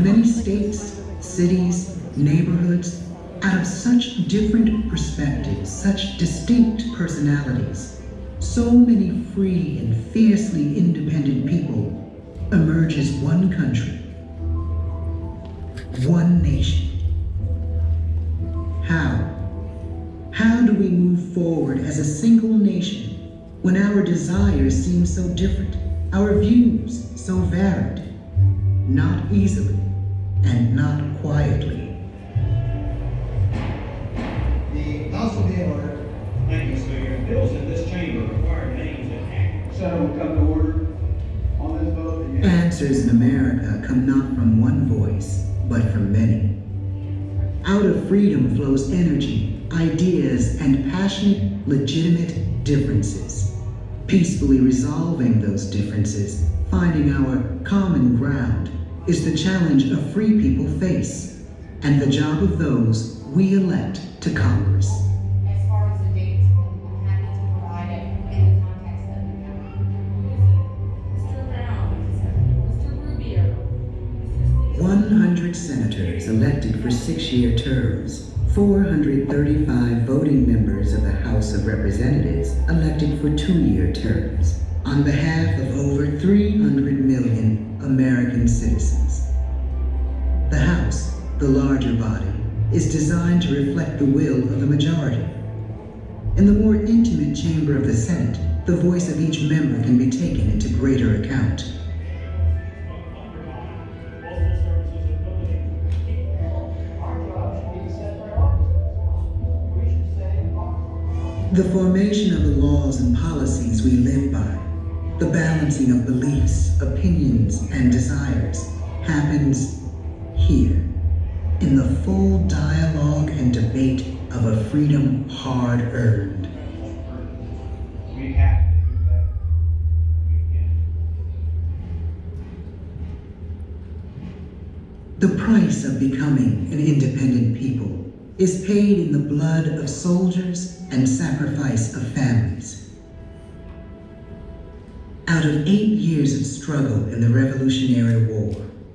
many states, cities, neighborhoods, out of such different perspectives, such distinct personalities, so many free and fiercely independent people emerge as one country, one nation. How? How do we move forward as a single nation when our desires seem so different, our views so varied? Not easily, and not quietly. The House will be in order. Thank you, Speaker. Bills in this chamber require names and actors. Senate will come to order. On this vote, the Answers in America come not from one voice, but from many. Out of freedom flows energy, ideas, and passionate, legitimate differences. Peacefully resolving those differences, finding our common ground, is the challenge of free people face, and the job of those we elect to Congress. As far as the dates, I'm happy to provide it in the context of the government. Mr. Brown, Mr. Rubio, 100 senators elected for 6-year terms, 435 voting members of the House of Representatives elected for 2-year terms, on behalf of over 300 million American citizens. The House, the larger body, is designed to reflect the will of the majority. In the more intimate chamber of the Senate, the voice of each member can be taken into greater account. The formation of the laws and policies we live by, the balancing of beliefs, opinions, and desires happens here, in the full dialogue and debate of a freedom hard-earned. We have to do better. We can. The price of becoming an independent people is paid in the blood of soldiers and sacrifice of families. Out of 8 years of struggle in the Revolutionary War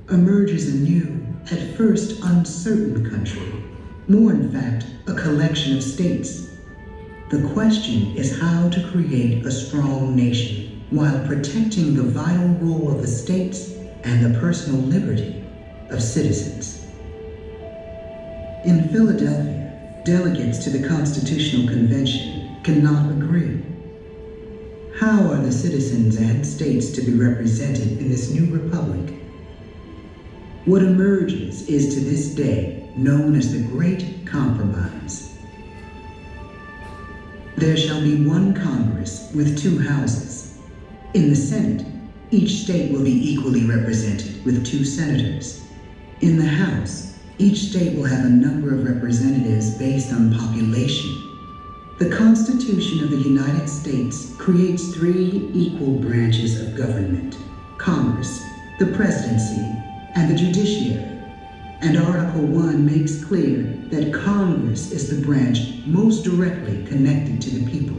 emerges a new, at first uncertain country, more in fact, a collection of states. The question is how to create a strong nation while protecting the vital role of the states and the personal liberty of citizens. In Philadelphia, delegates to the Constitutional Convention cannot agree. How are the citizens and states to be represented in this new republic? What emerges is to this day known as the Great Compromise. There shall be one Congress with 2 houses. In the Senate, each state will be equally represented with 2 senators. In the House, each state will have a number of representatives based on population. The Constitution of the United States creates 3 equal branches of government: Congress, the presidency, and the judiciary. And Article 1 makes clear that Congress is the branch most directly connected to the people.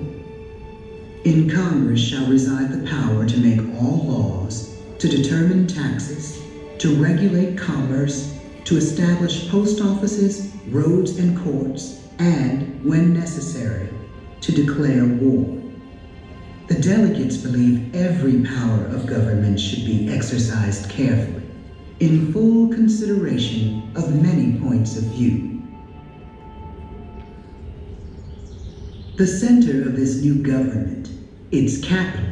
In Congress shall reside the power to make all laws, to determine taxes, to regulate commerce, to establish post offices, roads, and courts, and, when necessary, to declare war. The delegates believe every power of government should be exercised carefully, in full consideration of many points of view. The center of this new government, its capital,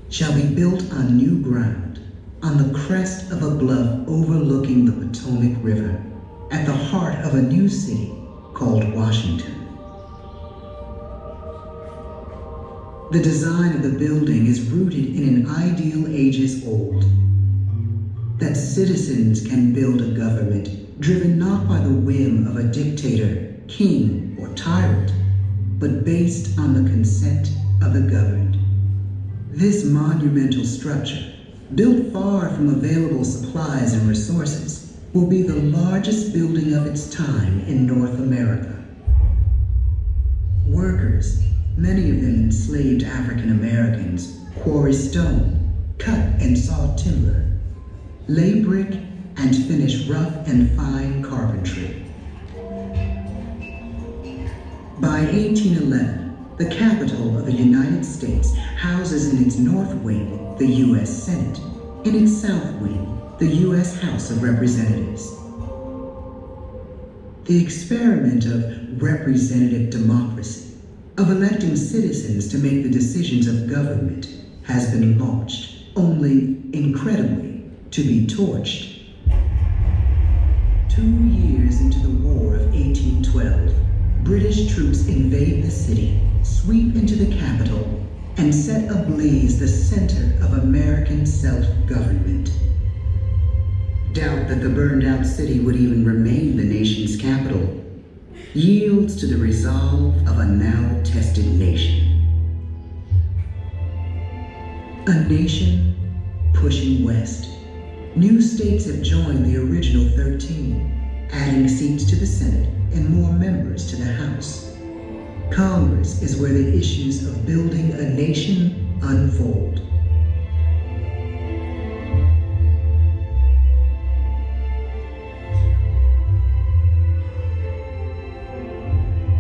shall be built on new ground, on the crest of a bluff overlooking the Potomac River, at the heart of a new city called Washington. The design of the building is rooted in an ideal ages old, that citizens can build a government driven not by the whim of a dictator, king, or tyrant, but based on the consent of the governed. This monumental structure, built far from available supplies and resources, will be the largest building of its time in North America. Workers, many of them enslaved African Americans, quarry stone, cut and saw timber, lay brick, and finish rough and fine carpentry. By 1811, the Capitol of the United States houses in its north wing the U.S. Senate, in its south wing the U.S. House of Representatives. The experiment of representative democracy, of electing citizens to make the decisions of government, has been launched, only, incredibly, to be torched. 2 years into the War of 1812, British troops invade the city, sweep into the capital, and set ablaze the center of American self-government. Doubt that the burned-out city would even remain the nation's capital yields to the resolve of a now-tested nation. A nation pushing west. New states have joined the original 13, adding seats to the Senate and more members to the House. Congress is where the issues of building a nation unfold.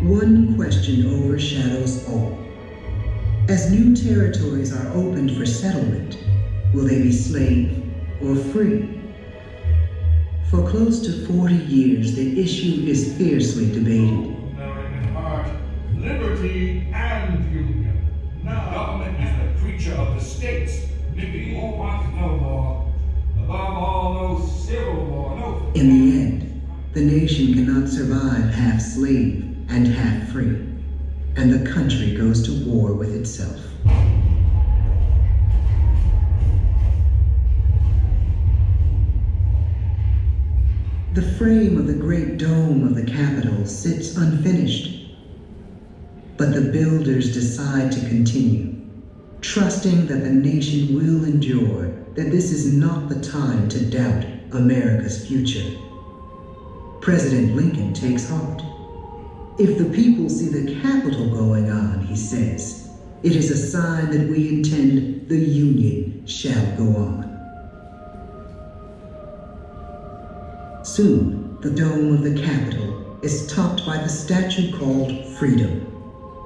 One question overshadows all. As new territories are opened for settlement, will they be slave or free? For close to 40 years, the issue is fiercely debated. Knowing in heart, liberty and union. Now, government is the creature of the states. Nippy won't want no more. Above all, no civil war, no. In the end, the nation cannot survive half slave and half free, and the country goes to war with itself. The frame of the great dome of the Capitol sits unfinished, but the builders decide to continue, trusting that the nation will endure, that this is not the time to doubt America's future. President Lincoln takes heart. If the people see the Capitol going on, he says, it is a sign that we intend the Union shall go on. Soon, the dome of the Capitol is topped by the statue called Freedom,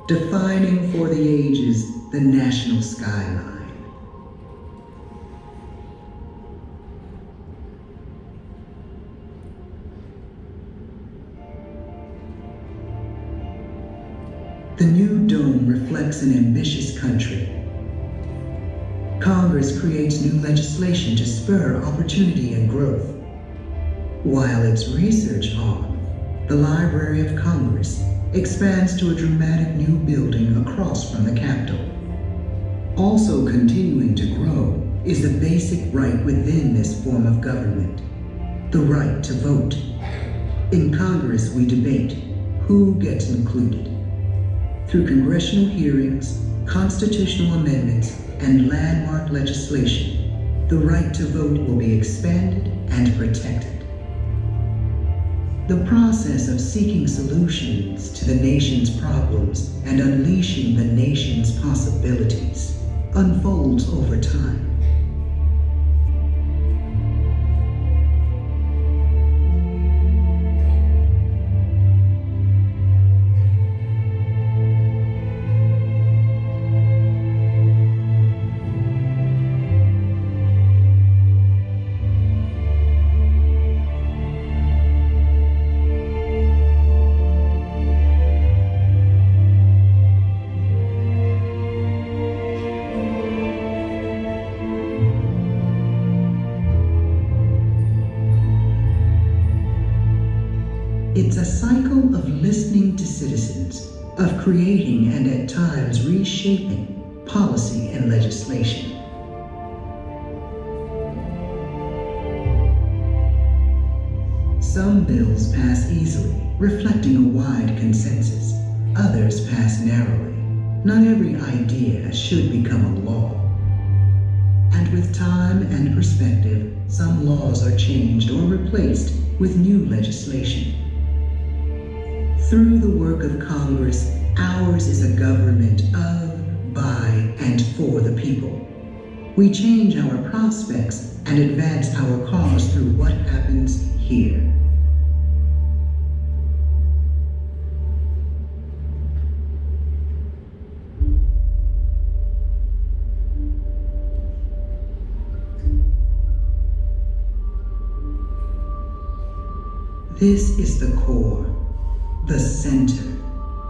defining for the ages the national skyline. The new dome reflects an ambitious country. Congress creates new legislation to spur opportunity and growth, while its research arm, the Library of Congress, expands to a dramatic new building across from the Capitol. Also continuing to grow is the basic right within this form of government, the right to vote. In Congress, we debate who gets included. Through congressional hearings, constitutional amendments, and landmark legislation, the right to vote will be expanded and protected. The process of seeking solutions to the nation's problems and unleashing the nation's possibilities unfolds over time. It's a cycle of listening to citizens, of creating and at times reshaping policy and legislation. Some bills pass easily, reflecting a wide consensus. Others pass narrowly. Not every idea should become a law. And with time and perspective, some laws are changed or replaced with new legislation. Through the work of Congress, ours is a government of, by, and for the people. We change our prospects and advance our cause through what happens here. This is the core, the center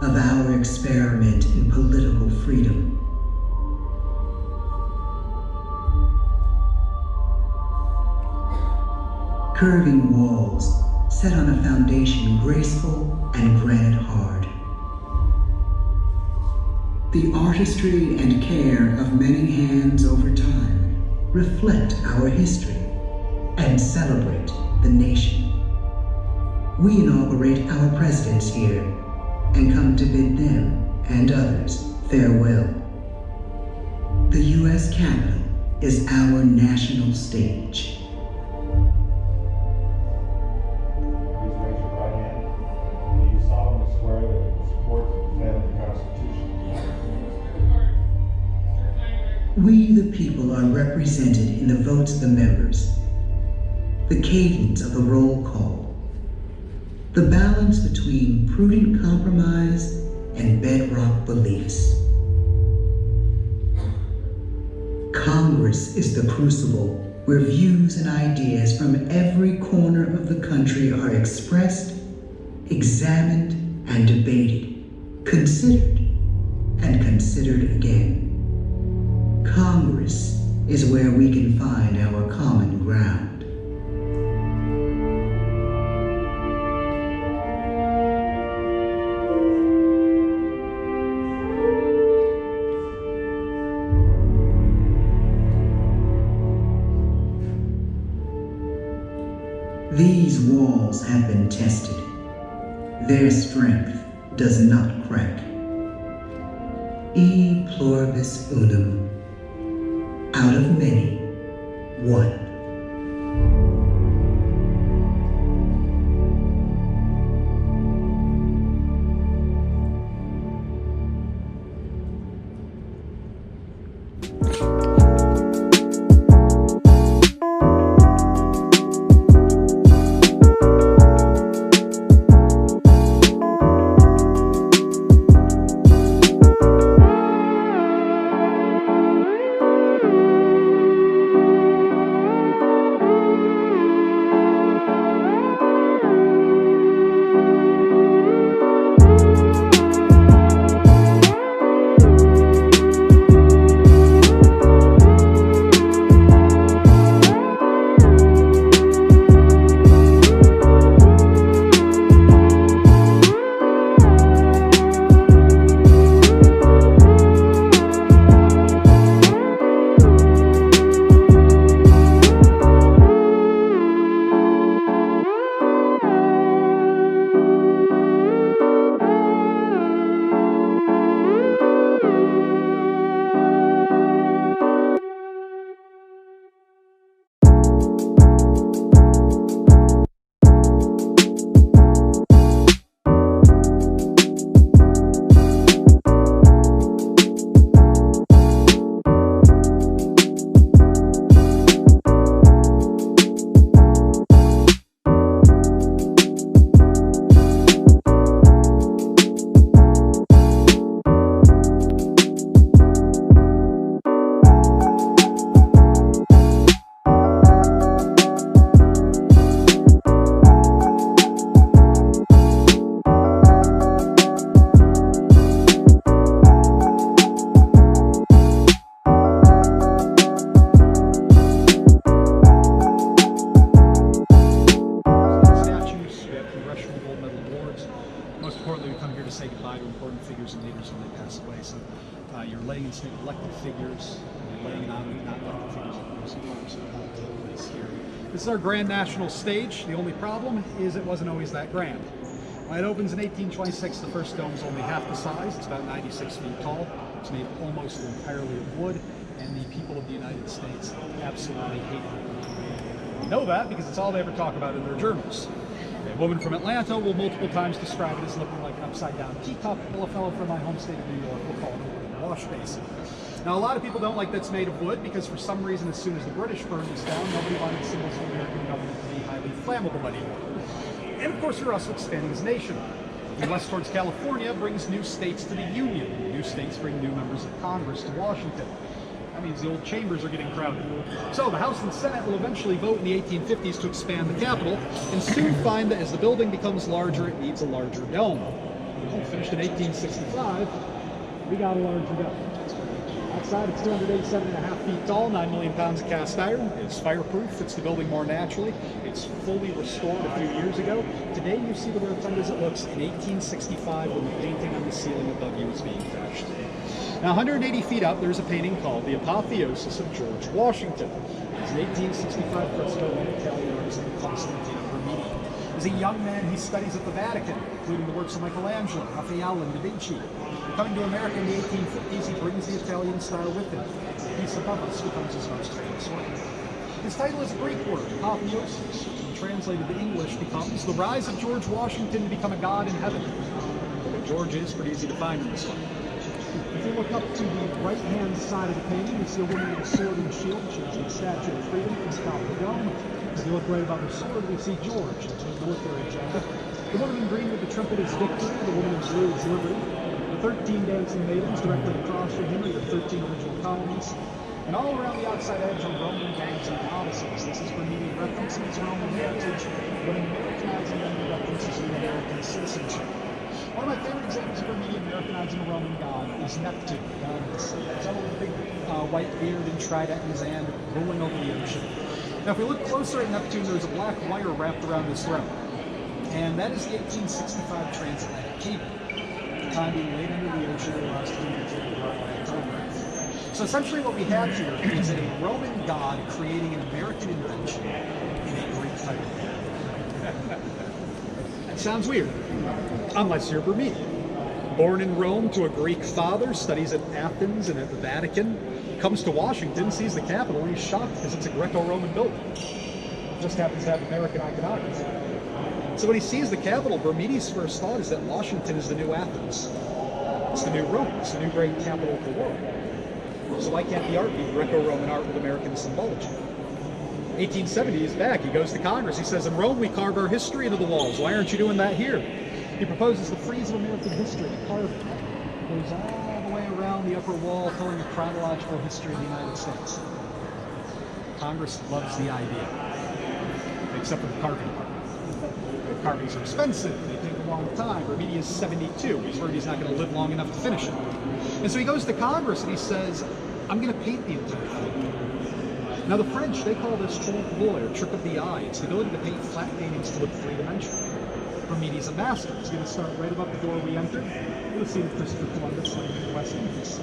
of our experiment in political freedom. Curving walls set on a foundation graceful and granite hard. The artistry and care of many hands over time reflect our history and celebrate the nation. We inaugurate our presidents here and come to bid them and others farewell. The U.S. Capitol is our national stage. Please raise your right hand. Do you solemnly swear that you will support and defend the Constitution? We, the people, are represented in the votes of the members, the cadence of the roll call, the balance between prudent compromise and bedrock beliefs. Congress is the crucible where views and ideas from every corner of the country are expressed, examined, and debated, considered, and considered again. Congress is where we can find our common ground. These walls have been tested. Their strength does not crack. E pluribus unum. Out of many, one. You're laying in state elected figures, you're laying on not elected figures, of course, that take place here. This is our grand national stage. The only problem is it wasn't always that grand. When it opens in 1826, the first dome is only half the size. It's about 96 feet tall. It's made almost entirely of wood, and the people of the United States absolutely hate it. We know that because it's all they ever talk about in their journals. A woman from Atlanta will multiple times describe it as looking like an upside-down teacup, while a fellow from my home state of New York will call it a wash basin. Now, a lot of people don't like that's made of wood because for some reason, as soon as the British burned this down, nobody wanted symbols of the American government to be highly flammable anymore. And of course, we're also expanding as a nation. And west towards California brings new states to the Union. New states bring new members of Congress to Washington. That means the old chambers are getting crowded. So the House and Senate will eventually vote in the 1850s to expand the Capitol, and soon find that as the building becomes larger, it needs a larger dome. Finished in 1865, we got a larger dome. Outside, it's 287.5 feet tall, 9 million pounds of cast iron. It's fireproof, fits the building more naturally. It's fully restored a few years ago. Today, you see the Rotunda as it looks in 1865 when the painting on the ceiling above you is being finished. Now, 180 feet up, there's a painting called The Apotheosis of George Washington. It's an 1865 fresco by Italian artist Constantino Vermini. As a young man, he studies at the Vatican, including the works of Michelangelo, Raphael, and Da Vinci. Coming to America in the 1850s, he brings the Italian style with him. The piece above us becomes his most famous work. His title is a Greek word, apotheosis, which translated to English becomes The Rise of George Washington to Become a God in Heaven. What George is pretty easy to find in this one. If you look up to the right-hand side of the painting, you see a woman with a sword and shield, which is the Statue of Freedom from the top of the dome. If you look right above her sword, we see George, that's the military jacket. The woman in green with the trumpet is victory, the woman in blue is liberty. The 13 dancing maidens directly across from him are the 13 original colonies. And all around the outside edge are Roman gangs and goddesses. This is Vermini referencing his Roman heritage, but Americanizing them references to American citizenship. One of my favorite examples of Vermini Americanizing a Roman god is Neptune, down in the sea. He's got a little big white beard and trident in his hand, rolling over the ocean. Now, if we look closer at Neptune, there's a black wire wrapped around his throat. And that is the 1865 transatlantic cable. The time being laid under the ocean allows us to communicate with our telegraph. So essentially what we have here is a Roman god creating an American invention in a Greek type of manner. That sounds weird, unless you're Vermini. Born in Rome to a Greek father, studies at Athens and at the Vatican, comes to Washington, sees the Capitol, and he's shocked because it's a Greco-Roman building. It just happens to have American iconography. So when he sees the Capitol, Vermini's first thought is that Washington is the new Athens. It's the new Rome. It's the new great capital of the world. So why can't the art be Greco-Roman art with American symbology? 1870, he's back. He goes to Congress. He says, in Rome, we carve our history into the walls. Why aren't you doing that here? He proposes the frieze of American history, a carving. It goes all the way around the upper wall, telling a chronological history of the United States. Congress loves the idea, except for the carving part. The carvings are expensive. They take a long time. Vermini is 72. He's worried he's not going to live long enough to finish it. And so he goes to Congress and he says, I'm going to paint the entire thing. Now the French, they call this trompe l'oeil, or trick of the eye. It's the ability to paint flat paintings to look three-dimensional. Vermini's a master. He's going to start right above the door we entered. You'll see the Christopher Columbus in the West Indies.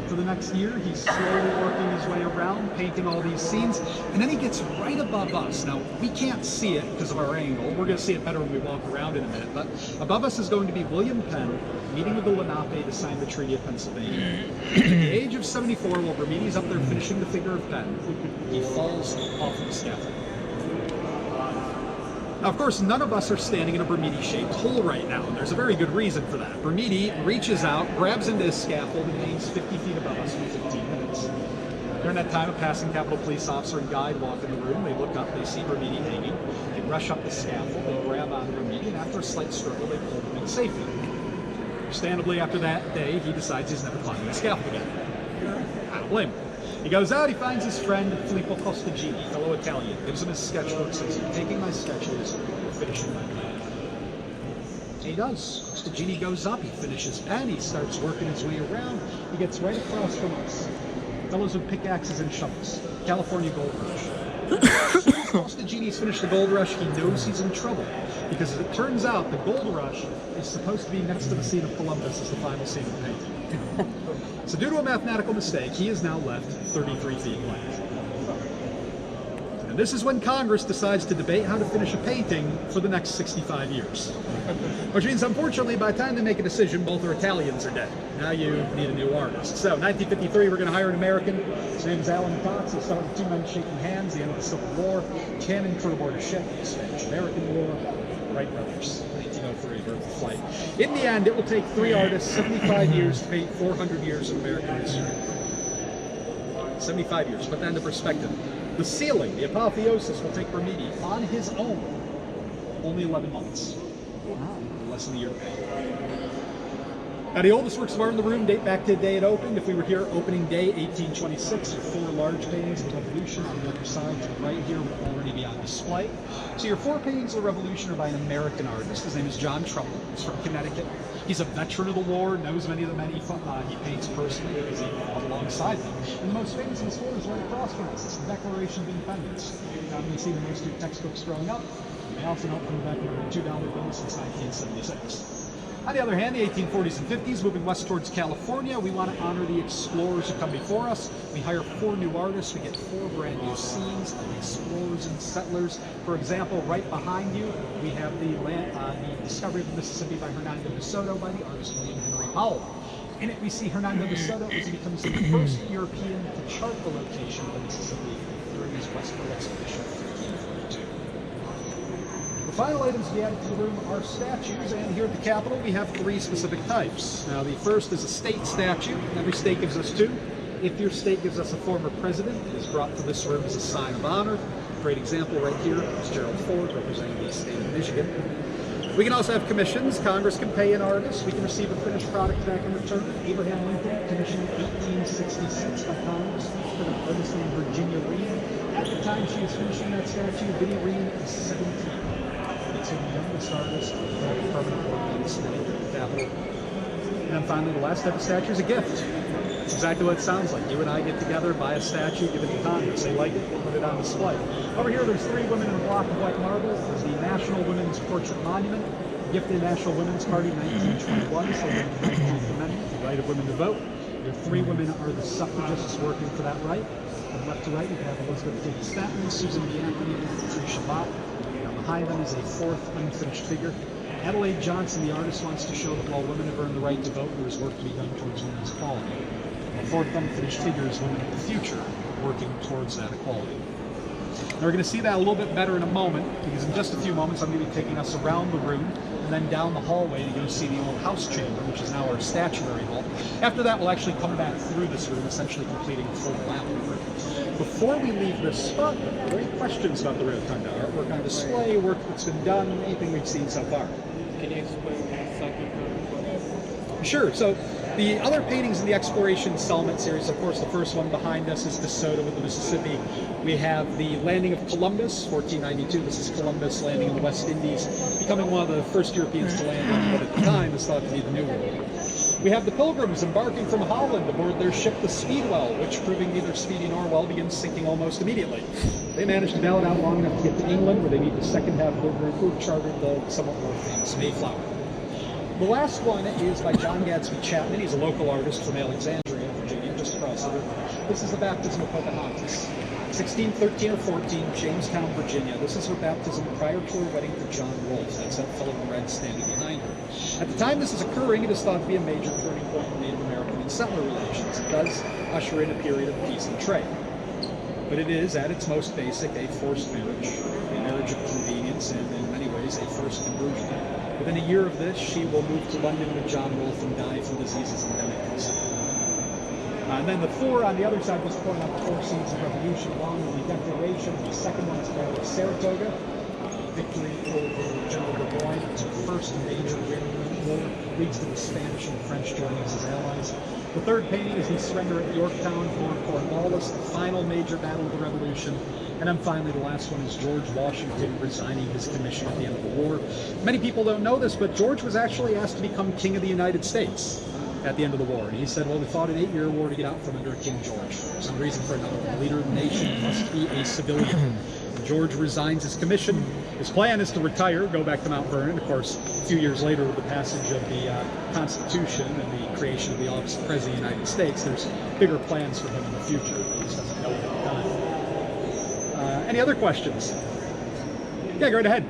For the next year, he's slowly working his way around, painting all these scenes, and then he gets right above us. Now, we can't see it because of our angle. We're going to see it better when we walk around in a minute, but above us is going to be William Penn meeting with the Lenape to sign the Treaty of Pennsylvania. At the age of 74, while Vermini's up there finishing the figure of Penn, he falls off of the scaffold. Now, of course, none of us are standing in a Vermini-shaped hole right now, and there's a very good reason for that. Vermini reaches out, grabs into his scaffold, and hangs 50 feet above us for 15 minutes. During that time, a passing Capitol police officer and guide walk in the room. They look up, they see Vermini hanging. They rush up the scaffold, they grab onto Vermini, and after a slight struggle, they pull him in safety. Understandably, after that day, he decides he's never climbing the scaffold again. I don't blame him. He goes out, he finds his friend Filippo Costagini, fellow Italian, gives him his sketchbook, says, "You're taking my sketches, you're finishing my pen." And he does. Costagini goes up, he finishes pen, he starts working his way around, he gets right across from us. Fellows with pickaxes and shovels. California Gold Rush. As soon as Costagini's finished the gold rush, he knows he's in trouble. Because as it turns out, the gold rush is supposed to be next to the scene of Columbus as the final scene of the painting. So due to a mathematical mistake, he is now left 33 feet blank. And this is when Congress decides to debate how to finish a painting for the next 65 years. Which means, unfortunately, by the time they make a decision, both their Italians are dead. Now you need a new artist. So, 1953, we're going to hire an American. His name's Alan Cox. He'll start with two men shaking hands, the end of the Civil War, cannon crew aboard a ship, the Spanish-American War, Wright brothers, 1903, birth of flight. In the end, it will take three artists 75 years to paint 400 years of American history. 75 years. Put that into perspective. The sealing, the apotheosis, will take Bermidi on his own only 11 months. Less than a year. Now, the oldest works of art in the room date back to the day it opened. If we were here opening day, 1826, your 4 large paintings of the Revolution on the other side to the right here will already be on display. So your 4 paintings of the Revolution are by an American artist. His name is John Trumbull. He's from Connecticut. He's a veteran of the war, knows many of the men he paints personally because he fought alongside them. And the most famous of his 4 is right across from us. It's the Declaration of Independence. Now, you can see the most of your textbooks growing up. They also note from the back of the $2 bill since 1976. On the other hand, the 1840s and 50s, moving west towards California, we want to honor the explorers who come before us. We hire 4 new artists. We get 4 brand new scenes of explorers and settlers. For example, right behind you, we have the discovery of the Mississippi by Hernando de Soto by the artist William Henry Powell. In it, we see Hernando de Soto as he becomes the first European to chart the location of the Mississippi during his westward expedition of 1542. The final items to be added to the room are statues, and here at the Capitol we have 3 specific types. Now, the first is a state statue. Every state gives us 2. If your state gives us a former president, it is brought to this room as a sign of honor. Great example right here is Gerald Ford, representing the state of Michigan. We can also have commissions. Congress can pay an artist. We can receive a finished product back in return. Abraham Lincoln commissioned 1866 by Congress for an artist named Virginia Reed. At the time she was finishing that statue, Vinnie Reed was 17. The youngest artist of the permanent work on the Capitol. And then finally, the last type of statue is a gift. It's exactly what it sounds like. You and I get together, buy a statue, give it to Congress. They like it, we'll put it on display. Over here, there's 3 women in a block of white marble. There's the National Women's Portrait Monument, gifted to the National Women's Party in 1921, so the 19th Amendment, the right of women to vote. Your 3 women are the suffragists working for that right. From left to right, you have Elizabeth Cady Stanton, Susan B. Anthony, and Patricia Bott. Behind them is a 4th unfinished figure. Adelaide Johnson, the artist, wants to show that while women have earned the right to vote, there is work to be done towards women's equality. The 4th unfinished figure is women of the future working towards that equality. Now we're going to see that a little bit better in a moment, because in just a few moments I'm going to be taking us around the room and then down the hallway to go see the old house chamber, which is now our statuary vault. After that, we'll actually come back through this room, essentially completing a full lap of the room. Before we leave this spot, are there any questions about the Rotunda? Artwork on display, work that's been done, anything we've seen so far? Can you explain the second? Sure. So the other paintings in the Exploration Installment series, of course, the first one behind us is De Soto with the Mississippi. We have the landing of Columbus, 1492. This is Columbus landing in the West Indies, becoming one of the first Europeans to land on what at the time is thought to be the New World. We have the Pilgrims embarking from Holland aboard their ship, the Speedwell, which, proving neither speedy nor well, begins sinking almost immediately. They manage to bail it out long enough to get to England, where they meet the second half of the group who have chartered the somewhat more famous Mayflower. The last one is by John Gadsby Chapman. He's a local artist from Alexandria, Virginia, just across the river. This is the baptism of Pocahontas. 1613 or 14, Jamestown, Virginia. This is her baptism prior to her wedding to John Rolfe. That's that fellow in red standing behind her. At the time this is occurring, it is thought to be a major turning point in Native American and settler relations. It does usher in a period of peace and trade. But it is, at its most basic, a forced marriage, a marriage of convenience, and in many ways a forced conversion. Within a year of this, she will move to London with John Rolfe and die from diseases endemic in the city. And then the 4 on the other side was pointing out the 4 scenes of revolution along with the Declaration. The second one is called Saratoga, victory over General Burgoyne. It's the first major war, leads to the Spanish and French joining as his allies. The 3rd painting is the surrender at Yorktown for Cornwallis, the final major battle of the Revolution. And then finally, the last one is George Washington resigning his commission at the end of the war. Many people don't know this, but George was actually asked to become King of the United States at the end of the war. And he said, well, we fought an 8-year war to get out from under King George. For some reason for another, the leader of the nation must be a civilian. George resigns his commission. His plan is to retire, go back to Mount Vernon. Of course, a few years later, with the passage of the Constitution and the creation of the office of President of the United States, there's bigger plans for him in the future. He just doesn't know it at the time. Any other questions? Yeah, go right ahead.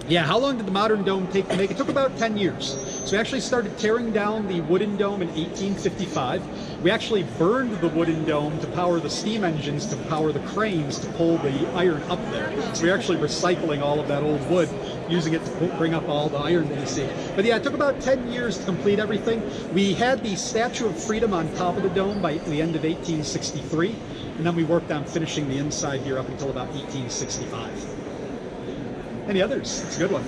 Yeah, how long did the modern dome take to make? It took about 10 years. So we actually started tearing down the wooden dome in 1855. We actually burned the wooden dome to power the steam engines, to power the cranes to pull the iron up there. So we're actually recycling all of that old wood using it to bring up all the iron that you see. But yeah, it took about 10 years to complete everything. We had the Statue of Freedom on top of the dome by the end of 1863, and then we worked on finishing the inside here up until about 1865. Any others? It's a good one.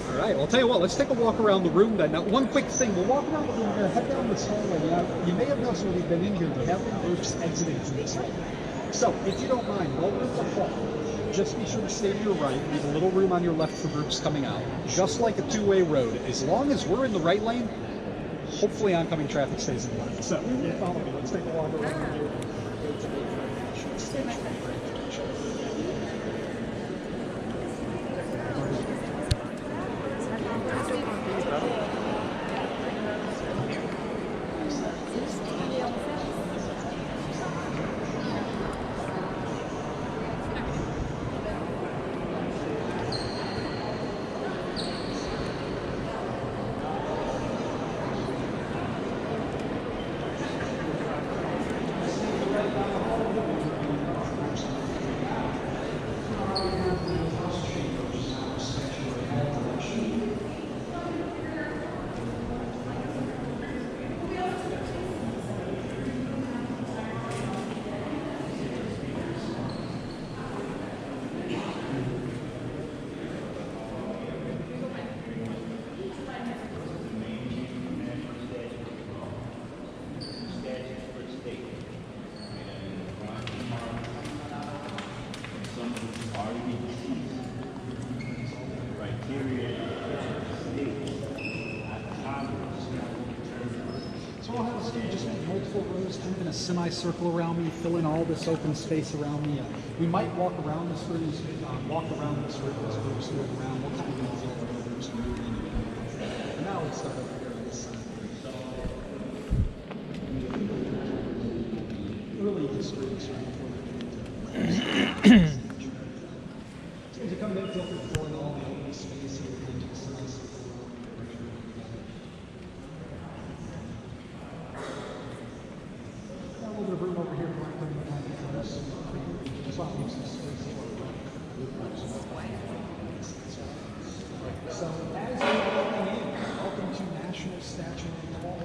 All right, well, I'll tell you what, let's take a walk around the room then. Now, one quick thing, we'll walk around the room here, head down this hallway. Now, you may have noticed when we've been in here, we have been groups exiting from this hall. So, if you don't mind, while we're in the hall, just be sure to stay to your right. Leave a little room on your left for groups coming out. Just like a two-way road. As long as we're in the right lane, hopefully oncoming traffic stays in the left. So, follow me. Let's take a walk around here. So I'll have a stage just with multiple rows, kind of in a semicircle around me, fill in all this open space around me. We might walk around this room, as groups move around. We'll kind of do the other groups move in. And now let's start over here on this side. Early history is right before the So as you come in, feel free to fill in all the open space here into the semicircle. A little bit of room over here for putting the blanket for us. Just want to use this space. So as you're walking in, welcome to National Statue of the Hall.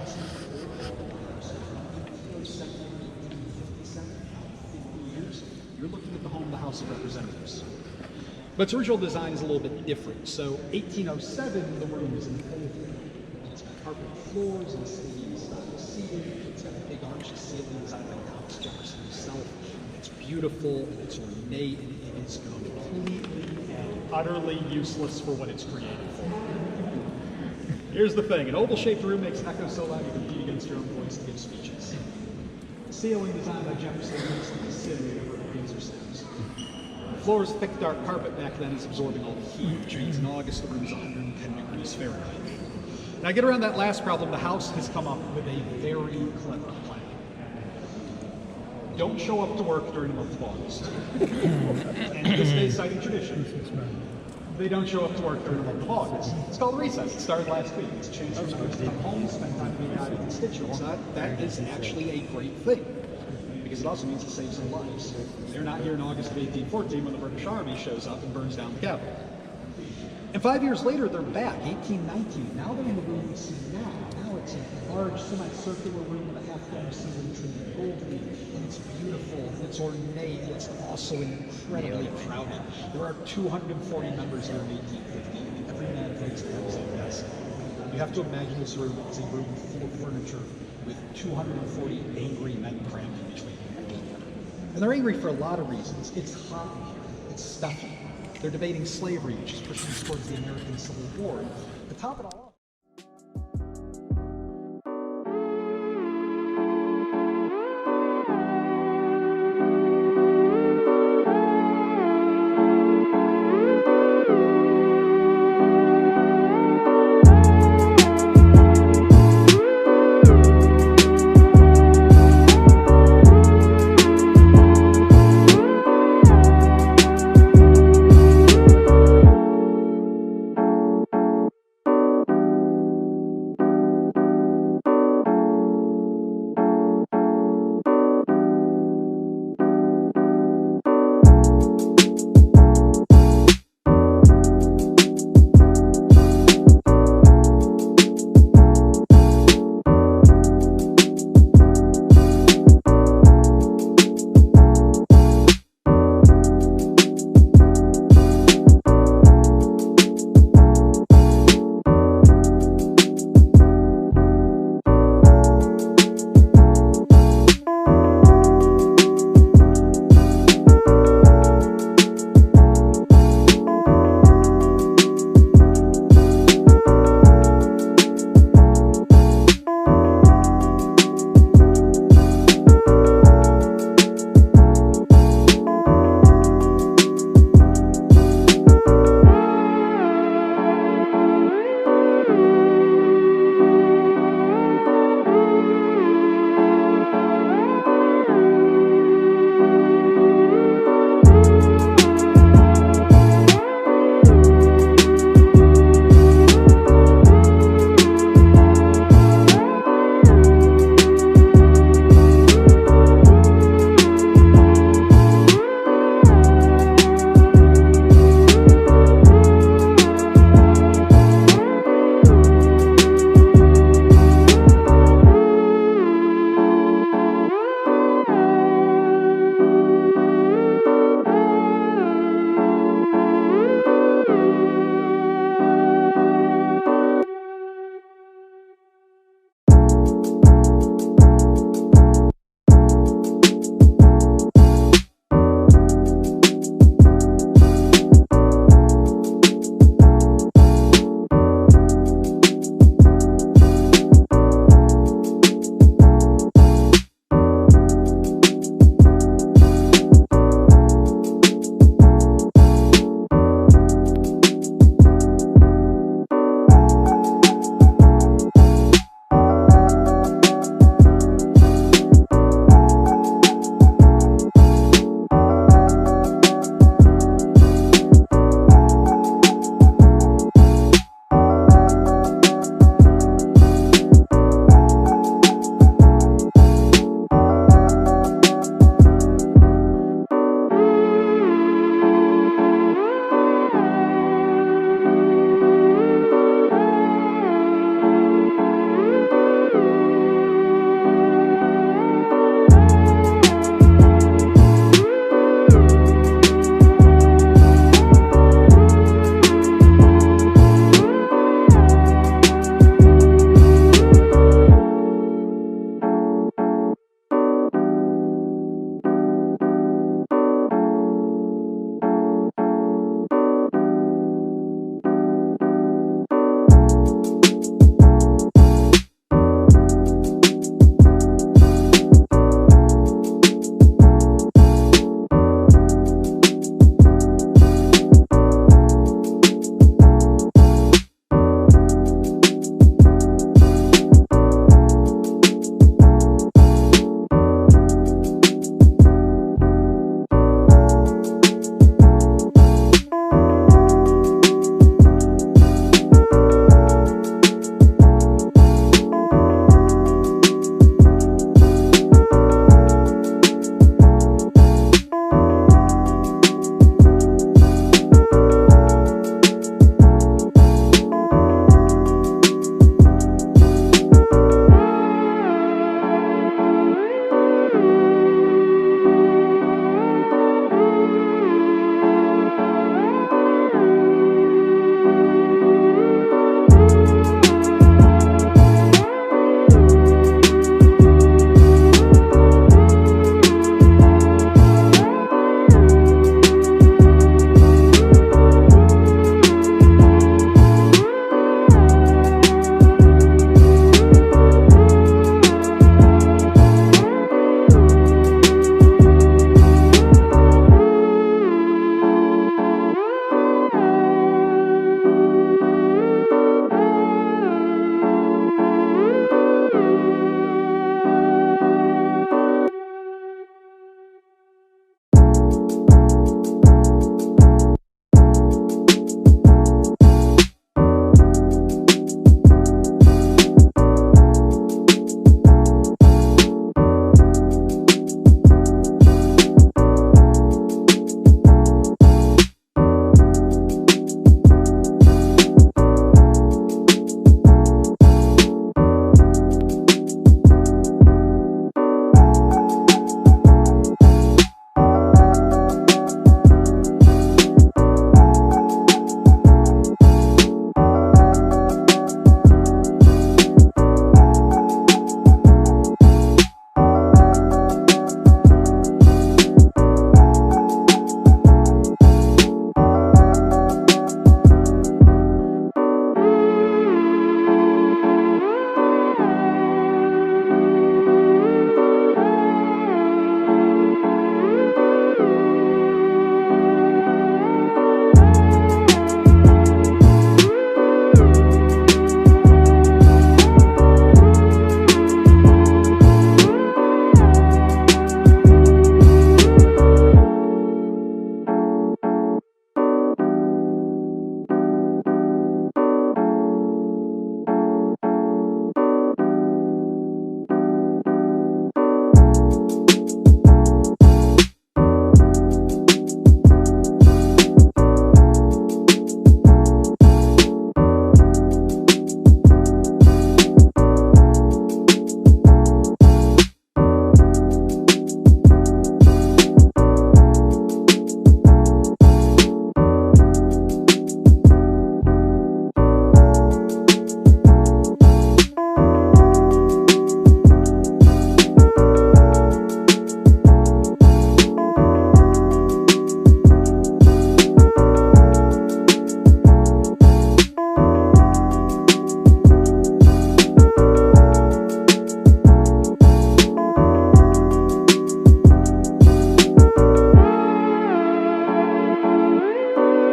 You're looking at the home of the House of Representatives. But its original design is a little bit different. So 1807, the room is in the pavement. It's got carpet floors and stadium style seating. It's got a big arched ceiling designed by Thomas Jefferson himself. It's beautiful, it's ornate, and it is completely and utterly useless for what it's created for. Here's the thing, an oval-shaped room makes an echo so loud you compete against your own voice to give speeches. Ceiling designed by Jefferson makes the ceiling whenever it rains or snows. The floor's thick, dark carpet back then is absorbing all the heat, which means in August the room's 110 degrees Fahrenheit. Now, get around that last problem, the house has come up with a very clever plan. Don't show up to work during the month of August. And to this day, citing tradition, they don't show up to work during the month of August. It's called recess. It started last week. It's changed from members to come home, spend time being out with constituents. That is actually a great thing, because it also means it saves some lives. They're not here in August of 1814 when the British Army shows up and burns down the Capitol. And 5 years later, they're back, 1819. Now they're in the room we see now. Now it's a large semicircular room with a half-dome ceiling trimmed with gold leaf, and it's beautiful, and it's ornate, and it's also incredibly crowded. There are 240 members here in 1850, and every man thinks to have his own desk. You have to imagine this room as a room full of furniture with 240 angry men crammed in between. And they're angry for a lot of reasons. It's hot in here. It's stuffy. They're debating slavery, which is pushing us towards the American Civil War. To top it all off,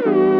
you.